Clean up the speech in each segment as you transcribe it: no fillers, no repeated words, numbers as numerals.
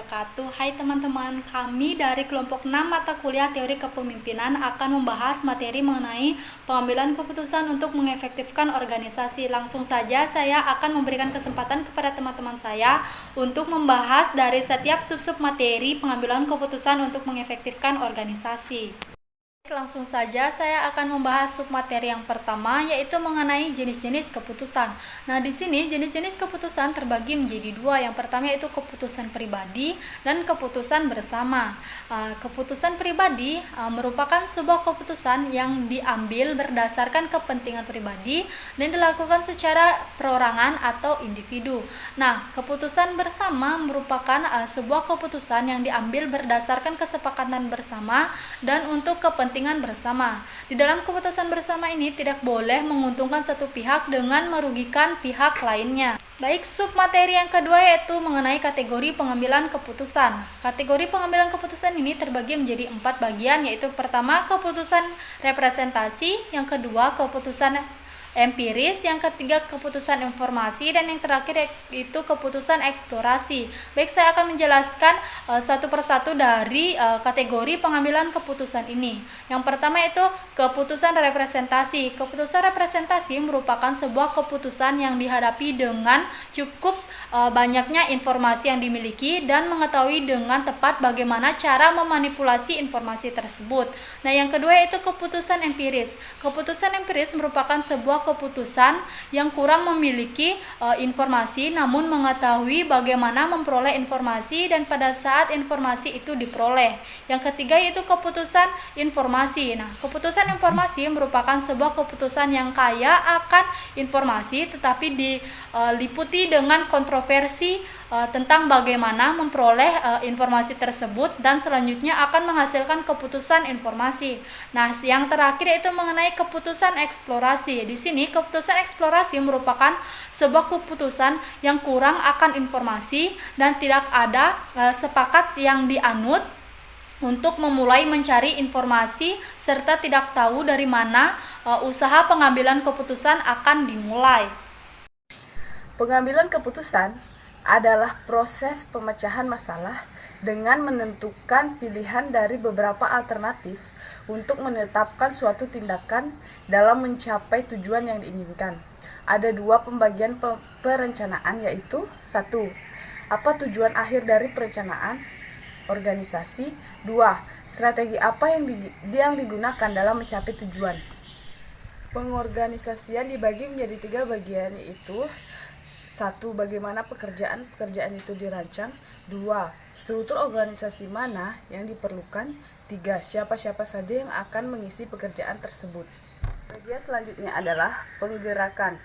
wabarakatuh. Hai teman-teman, kami dari kelompok 6 mata kuliah teori kepemimpinan akan membahas materi mengenai pengambilan keputusan untuk mengefektifkan organisasi. Langsung saja saya akan memberikan kesempatan kepada teman-teman saya untuk membahas dari setiap sub-sub materi pengambilan keputusan untuk mengefektifkan organisasi. Langsung saja saya akan membahas submateri yang pertama, yaitu mengenai jenis-jenis keputusan. Nah, di sini jenis-jenis keputusan terbagi menjadi dua. Yang pertama yaitu keputusan pribadi dan keputusan bersama. Keputusan pribadi merupakan sebuah keputusan yang diambil berdasarkan kepentingan pribadi dan dilakukan secara perorangan atau individu. Nah, keputusan bersama merupakan sebuah keputusan yang diambil berdasarkan kesepakatan bersama dan untuk kepentingan bersama. Di dalam keputusan bersama ini tidak boleh menguntungkan satu pihak dengan merugikan pihak lainnya. Baik, submateri yang kedua yaitu mengenai kategori pengambilan keputusan. Kategori pengambilan keputusan ini terbagi menjadi 4 bagian, yaitu pertama keputusan representasi, yang kedua keputusan empiris, yang ketiga keputusan informasi, dan yang terakhir itu keputusan eksplorasi. Baik, saya akan menjelaskan satu persatu dari kategori pengambilan keputusan ini. Yang pertama itu keputusan representasi. Keputusan representasi merupakan sebuah keputusan yang dihadapi dengan cukup banyaknya informasi yang dimiliki dan mengetahui dengan tepat bagaimana cara memanipulasi informasi tersebut. Nah, yang kedua yaitu keputusan empiris. Keputusan empiris merupakan sebuah keputusan yang kurang memiliki informasi namun mengetahui bagaimana memperoleh informasi dan pada saat informasi itu diperoleh. Yang ketiga yaitu keputusan informasi. Nah, keputusan informasi merupakan sebuah keputusan yang kaya akan informasi tetapi diliputi dengan kontroversi tentang bagaimana memperoleh informasi tersebut dan selanjutnya akan menghasilkan keputusan informasi. Nah, yang terakhir yaitu mengenai keputusan eksplorasi. Di sini keputusan eksplorasi merupakan sebuah keputusan yang kurang akan informasi dan tidak ada sepakat yang dianut untuk memulai mencari informasi serta tidak tahu dari mana usaha pengambilan keputusan akan dimulai. Pengambilan keputusan adalah proses pemecahan masalah dengan menentukan pilihan dari beberapa alternatif untuk menetapkan suatu tindakan dalam mencapai tujuan yang diinginkan. Ada dua pembagian perencanaan, yaitu 1. Apa tujuan akhir dari perencanaan organisasi? 2. Strategi apa yang digunakan dalam mencapai tujuan. Pengorganisasian dibagi menjadi 3 bagian, yaitu 1. Bagaimana pekerjaan itu dirancang. 2. Struktur organisasi mana yang diperlukan. 3. Siapa-siapa saja yang akan mengisi pekerjaan tersebut. Bagian selanjutnya adalah penggerakan.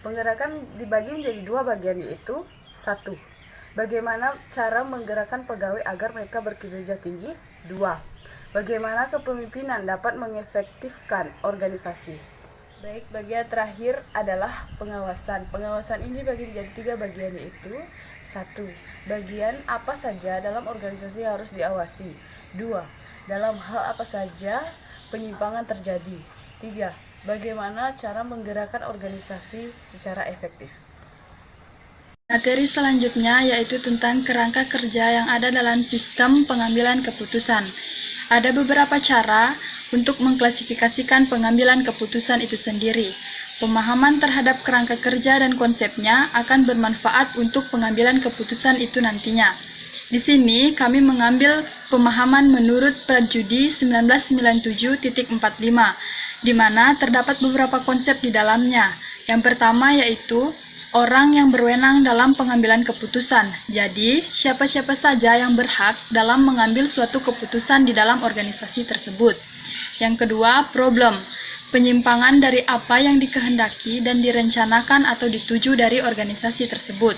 Penggerakan dibagi menjadi 2 bagian, yaitu 1. Bagaimana cara menggerakkan pegawai agar mereka berkinerja tinggi. 2. Bagaimana kepemimpinan dapat mengefektifkan organisasi. Baik, bagian terakhir adalah pengawasan. Pengawasan ini dibagi menjadi 3 bagian, yaitu 1. Bagian apa saja dalam organisasi harus diawasi. 2. Dalam hal apa saja penyimpangan terjadi. 3. Bagaimana cara menggerakkan organisasi secara efektif. Materi selanjutnya yaitu tentang kerangka kerja yang ada dalam sistem pengambilan keputusan. Ada beberapa cara untuk mengklasifikasikan pengambilan keputusan itu sendiri. Pemahaman terhadap kerangka kerja dan konsepnya akan bermanfaat untuk pengambilan keputusan itu nantinya. Di sini kami mengambil pemahaman menurut Prajudi 1997.45, di mana terdapat beberapa konsep di dalamnya. Yang pertama yaitu orang yang berwenang dalam pengambilan keputusan. Jadi, siapa-siapa saja yang berhak dalam mengambil suatu keputusan di dalam organisasi tersebut. Yang kedua, problem. Penyimpangan dari apa yang dikehendaki dan direncanakan atau dituju dari organisasi tersebut.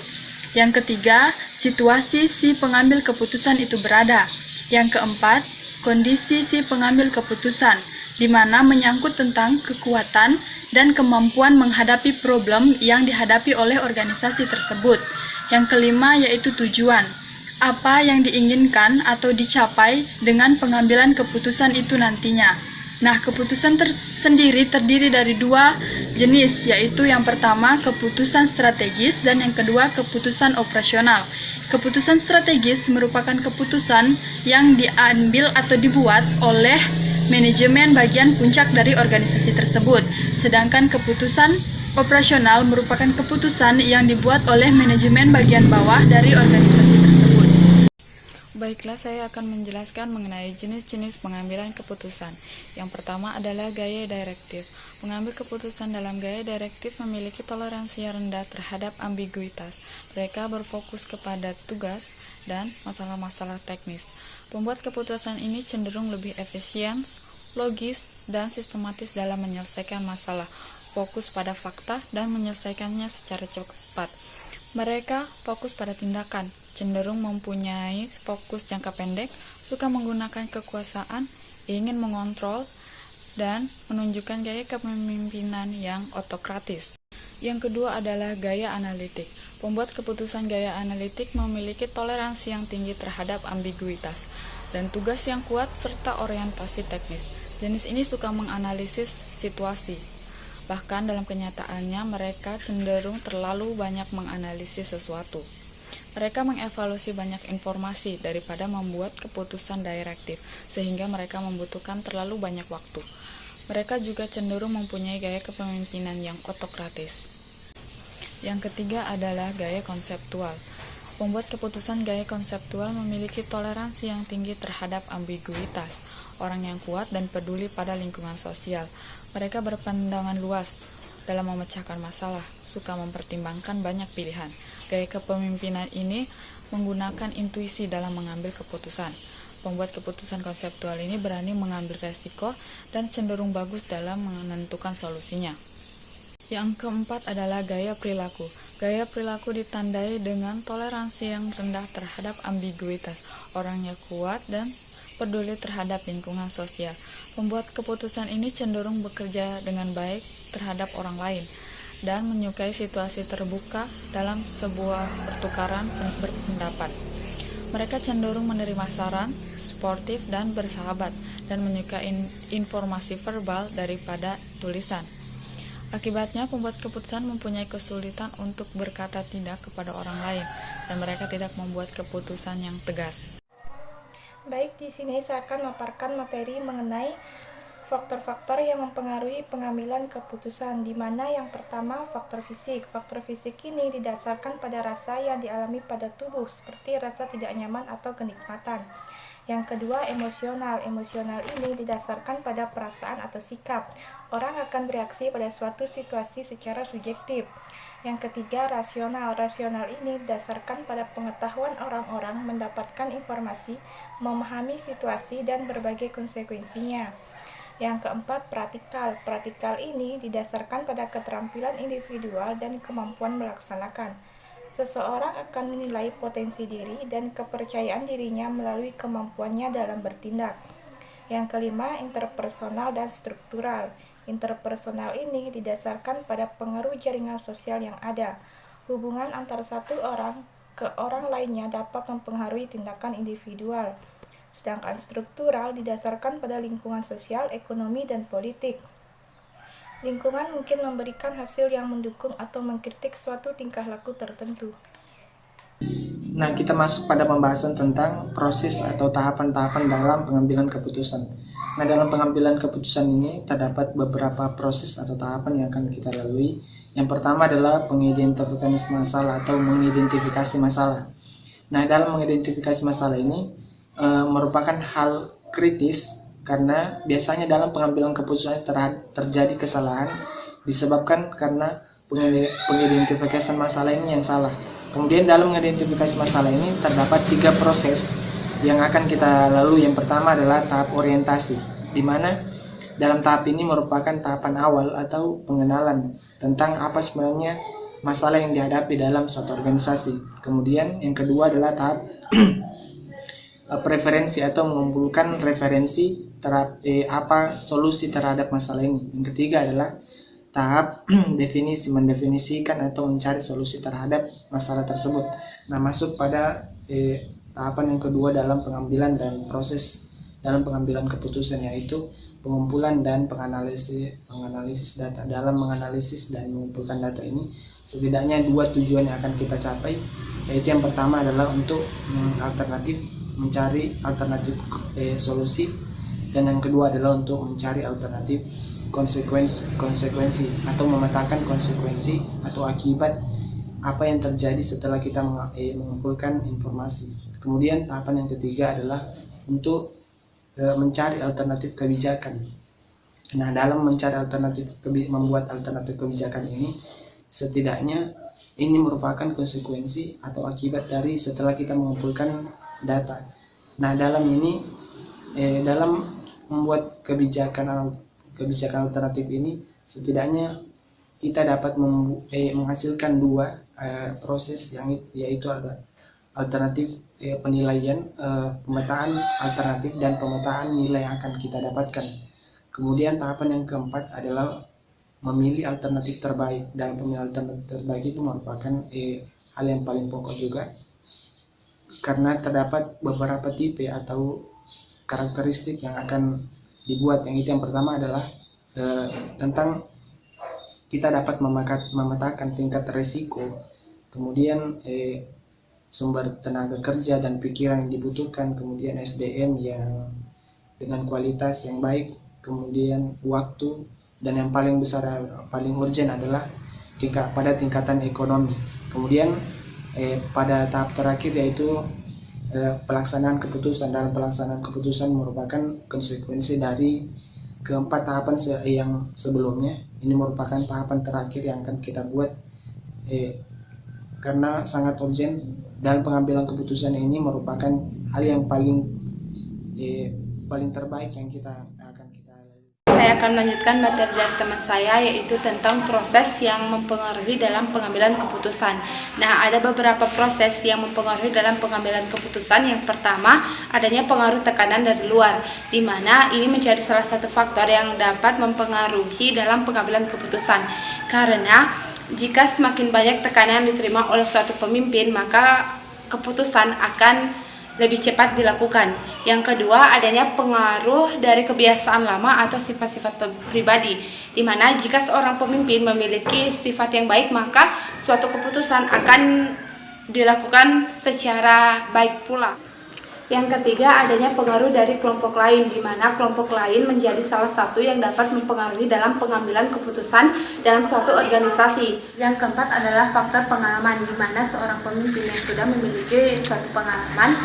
Yang ketiga, situasi si pengambil keputusan itu berada. Yang keempat, kondisi si pengambil keputusan, di mana menyangkut tentang kekuatan dan kemampuan menghadapi problem yang dihadapi oleh organisasi tersebut. Yang kelima yaitu tujuan. Apa yang diinginkan atau dicapai dengan pengambilan keputusan itu nantinya. Nah, keputusan tersendiri terdiri dari 2 jenis, yaitu yang pertama keputusan strategis dan yang kedua keputusan operasional. Keputusan strategis merupakan keputusan yang diambil atau dibuat oleh manajemen bagian puncak dari organisasi tersebut, sedangkan keputusan operasional merupakan keputusan yang dibuat oleh manajemen bagian bawah dari organisasi tersebut. Baiklah, saya akan menjelaskan mengenai jenis-jenis pengambilan keputusan. Yang pertama adalah gaya direktif. Pengambil keputusan dalam gaya direktif memiliki toleransi yang rendah terhadap ambiguitas. Mereka berfokus kepada tugas dan masalah-masalah teknis. Pembuat keputusan ini cenderung lebih efisien, logis, dan sistematis dalam menyelesaikan masalah, fokus pada fakta dan menyelesaikannya secara cepat. Mereka fokus pada tindakan, cenderung mempunyai fokus jangka pendek, suka menggunakan kekuasaan, ingin mengontrol, dan menunjukkan gaya kepemimpinan yang otokratis. Yang kedua adalah gaya analitik. Pembuat keputusan gaya analitik memiliki toleransi yang tinggi terhadap ambiguitas dan tugas yang kuat serta orientasi teknis. Jenis ini suka menganalisis situasi. Bahkan dalam kenyataannya mereka cenderung terlalu banyak menganalisis sesuatu. Mereka mengevaluasi banyak informasi daripada membuat keputusan direktif, sehingga mereka membutuhkan terlalu banyak waktu. Mereka juga cenderung mempunyai gaya kepemimpinan yang otokratis. Yang ketiga adalah gaya konseptual. Pembuat keputusan gaya konseptual memiliki toleransi yang tinggi terhadap ambiguitas. Orang yang kuat dan peduli pada lingkungan sosial. Mereka berpandangan luas dalam memecahkan masalah, suka mempertimbangkan banyak pilihan. Gaya kepemimpinan ini menggunakan intuisi dalam mengambil keputusan. Pembuat keputusan konseptual ini berani mengambil resiko dan cenderung bagus dalam menentukan solusinya. Yang keempat adalah gaya perilaku. Gaya perilaku ditandai dengan toleransi yang rendah terhadap ambiguitas. Orangnya kuat dan peduli terhadap lingkungan sosial. Pembuat keputusan ini cenderung bekerja dengan baik terhadap orang lain dan menyukai situasi terbuka dalam sebuah pertukaran berpendapat. Mereka cenderung menerima saran, sportif dan bersahabat, dan menyukai informasi verbal daripada tulisan. Akibatnya, pembuat keputusan mempunyai kesulitan untuk berkata tidak kepada orang lain, dan mereka tidak membuat keputusan yang tegas. Baik, di sini saya akan memaparkan materi mengenai faktor-faktor yang mempengaruhi pengambilan keputusan, di mana yang pertama faktor fisik. Faktor fisik ini didasarkan pada rasa yang dialami pada tubuh, seperti rasa tidak nyaman atau kenikmatan. Yang kedua, emosional. Emosional ini didasarkan pada perasaan atau sikap. Orang akan bereaksi pada suatu situasi secara subjektif. Yang ketiga, rasional. Rasional ini didasarkan pada pengetahuan orang-orang mendapatkan informasi, memahami situasi, dan berbagai konsekuensinya. Yang keempat, praktikal. Praktikal ini didasarkan pada keterampilan individual dan kemampuan melaksanakan. Seseorang akan menilai potensi diri dan kepercayaan dirinya melalui kemampuannya dalam bertindak. Yang kelima, interpersonal dan struktural. Interpersonal ini didasarkan pada pengaruh jaringan sosial yang ada. Hubungan antara satu orang ke orang lainnya dapat mempengaruhi tindakan individual. Sedangkan struktural didasarkan pada lingkungan sosial, ekonomi, dan politik. Lingkungan mungkin memberikan hasil yang mendukung atau mengkritik suatu tingkah laku tertentu. Nah, kita masuk pada pembahasan tentang proses atau tahapan-tahapan dalam pengambilan keputusan. Nah, dalam pengambilan keputusan ini terdapat beberapa proses atau tahapan yang akan kita lalui. Yang pertama adalah pengidentifikasi masalah atau mengidentifikasi masalah. Nah, dalam mengidentifikasi masalah ini merupakan hal kritis karena biasanya dalam pengambilan keputusan terjadi kesalahan disebabkan karena pengidentifikasi masalah ini yang salah. Kemudian dalam mengidentifikasi masalah ini terdapat 3 proses yang akan kita lalui. Yang pertama adalah tahap orientasi, di mana dalam tahap ini merupakan tahapan awal atau pengenalan tentang apa sebenarnya masalah yang dihadapi dalam suatu organisasi. Kemudian yang kedua adalah tahap preferensi atau mengumpulkan referensi terhadap apa solusi terhadap masalah ini. Yang ketiga adalah tahap definisi, mendefinisikan atau mencari solusi terhadap masalah tersebut. Nah, masuk pada tahapan yang kedua dalam pengambilan dan proses dalam pengambilan keputusan, yaitu pengumpulan dan penganalisis data. Dalam menganalisis dan mengumpulkan data ini setidaknya 2 tujuan yang akan kita capai, yaitu yang pertama adalah untuk mencari alternatif solusi, dan yang kedua adalah untuk mencari alternatif konsekuensi atau memetakan konsekuensi atau akibat apa yang terjadi setelah kita mengumpulkan informasi. Kemudian tahapan yang ketiga adalah untuk mencari alternatif kebijakan. Nah, dalam membuat alternatif kebijakan ini, setidaknya ini merupakan konsekuensi atau akibat dari setelah kita mengumpulkan data. Nah, dalam membuat kebijakan alternatif ini, setidaknya kita dapat menghasilkan 2 proses, yaitu ada alternatif penilaian, pemetaan alternatif dan pemetaan nilai yang akan kita dapatkan. Kemudian tahapan yang keempat adalah memilih alternatif terbaik. Dalam pemilihan alternatif terbaik itu merupakan hal yang paling pokok juga, karena terdapat beberapa tipe atau karakteristik yang akan dibuat. Yang pertama adalah tentang kita dapat memetakan tingkat risiko, kemudian sumber tenaga kerja dan pikiran yang dibutuhkan, kemudian SDM yang dengan kualitas yang baik, kemudian waktu, dan yang paling besar, paling urgent adalah pada tingkatan ekonomi. Kemudian pada tahap terakhir yaitu pelaksanaan keputusan. Dalam pelaksanaan keputusan merupakan konsekuensi dari keempat tahapan yang sebelumnya. Ini merupakan tahapan terakhir yang akan kita buat karena sangat urgent. Dalam pengambilan keputusan ini merupakan hal yang paling terbaik yang akan kita lalui. Saya akan melanjutkan materi dari teman saya, yaitu tentang proses yang mempengaruhi dalam pengambilan keputusan. Nah, ada beberapa proses yang mempengaruhi dalam pengambilan keputusan. Yang pertama, adanya pengaruh tekanan dari luar, di mana ini menjadi salah satu faktor yang dapat mempengaruhi dalam pengambilan keputusan. Karena jika semakin banyak tekanan yang diterima oleh suatu pemimpin, maka keputusan akan lebih cepat dilakukan. Yang kedua, adanya pengaruh dari kebiasaan lama atau sifat-sifat pribadi, di mana jika seorang pemimpin memiliki sifat yang baik, maka suatu keputusan akan dilakukan secara baik pula. Yang ketiga, adanya pengaruh dari kelompok lain, di mana kelompok lain menjadi salah satu yang dapat mempengaruhi dalam pengambilan keputusan dalam suatu organisasi. Yang keempat adalah faktor pengalaman, di mana seorang pemimpin yang sudah memiliki suatu pengalaman,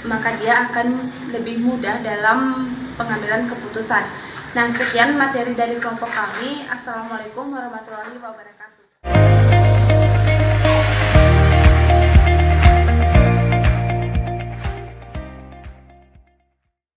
maka dia akan lebih mudah dalam pengambilan keputusan. Nah, sekian materi dari kelompok kami. Assalamualaikum warahmatullahi wabarakatuh.